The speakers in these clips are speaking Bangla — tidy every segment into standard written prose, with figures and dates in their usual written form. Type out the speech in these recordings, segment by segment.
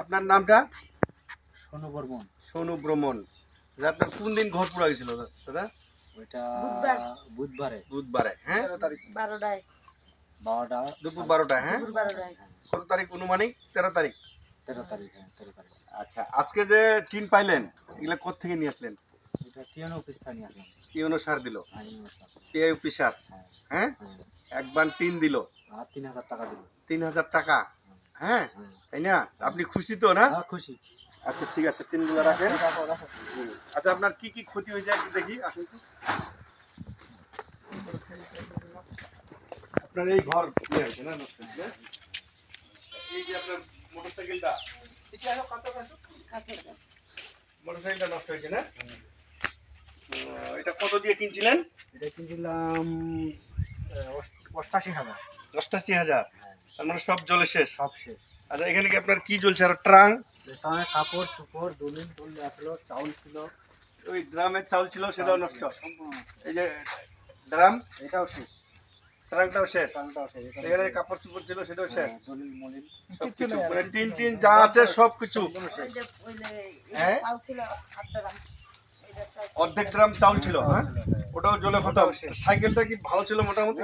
আপনার নামটা? সোনু বর্মন। সোনু বর্মন। আপনার কোন দিন ঘর পুরা গেছিল দাদা? ওইটা বুধবারে। হ্যাঁ, 12টা দুপুর 12টায়। হ্যাঁ, কত তারিখ অনুমানিক? 13 তারিখ। 13 তারিখ। হ্যাঁ, 13 তারিখ। আচ্ছা, আজকে যে টিন পাইলেন এগুলা কোথা থেকে নিয়ে আসলেন? এটা টিএন অফিস থেকে নিয়ে আসলাম। ইউনো সার দিল, ইউনো সার। পিআইইউপি সার। হ্যাঁ, এক বান টিন দিল, আর 3000 টাকা দিল। 3000 টাকা। হ্যাঁ, তাই না? আপনি খুশি তো না? হ্যাঁ, খুশি। আচ্ছা, ঠিক আছে, টিনগুলো রাখেন। আচ্ছা, আপনার কি কি ক্ষতি হয়েছে একটু দেখি, আসুন তো। আপনার এই ঘর ইয়ে হয়েছে না, নষ্ট হয়েছে? এই যে আপনার মোটরসাইকেলটা, মোটরসাইকেলটা নষ্ট হয়েছে না? এটা কত দিয়ে কিনছিলেন? এটা কিনছিলাম 88,000। 88,000। তার মানে সব জলে শেষ। সব শেষ। আচ্ছা, এখানে কি আপনার কি জ্বলছে? আর ট্রাং? ট্রাঙে কাপড় চোপড় দলিল টলিল আসলো, চাউল ছিল। ওই ড্রামের চাউল ছিল, সেটাও নষ্ট। এই যে ড্রাম, এটাও শেষ। ট্রাংটাও শেষ। ট্রাংটাও শেষ। এখানে যে কাপড় চোপড় ছিল সেটাও শেষ। দলিল মলিল সবকিছু মানে টিন টিন যা আছে সব কিছু। হ্যাঁ, অর্ধেক ড্রাম চাউল ছিল। হ্যাঁ, ওটাও জ্বলে খতম। সাইকেলটা কি ভালো ছিল মোটামুটি?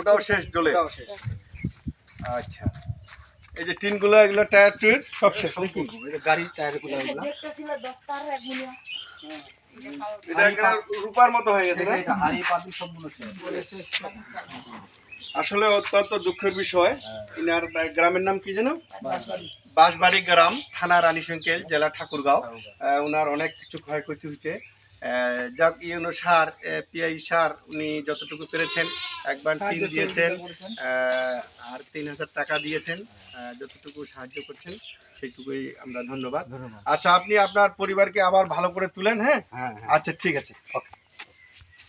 ওটাও শেষ জ্বলে। আচ্ছা, এই যে টিনগুলো, এগুলো টায়ার টুয়ার সব শেষ নাকি? গাড়ির টায়ারগুলো এটা একটা রূপার মতো হয়ে গেছে না? হাড়ি পাতি সবগুলো শেষ। আসলে অত্যন্ত দুঃখের বিষয়। ইনার গ্রামের নাম কি যেন? বাঁশবাড়ি গ্রাম, থানা রানীশঙ্কেল, জেলা ঠাকুরগাঁও। ওনার অনেক কিছু ক্ষয়ক্ষতি হয়েছে। যাক, ইউনো সার, পিআই সার উনি যতটুকু পেরেছেন, একবার টিন দিয়েছেন, আর 3000 টাকা দিয়েছেন। যতটুকু সাহায্য করছেন সেইটুকুই আমরা ধন্যবাদ। আচ্ছা, আপনি আপনার পরিবারকে আবার ভালো করে তুলেন। হ্যাঁ, আচ্ছা, ঠিক আছে, ওকে।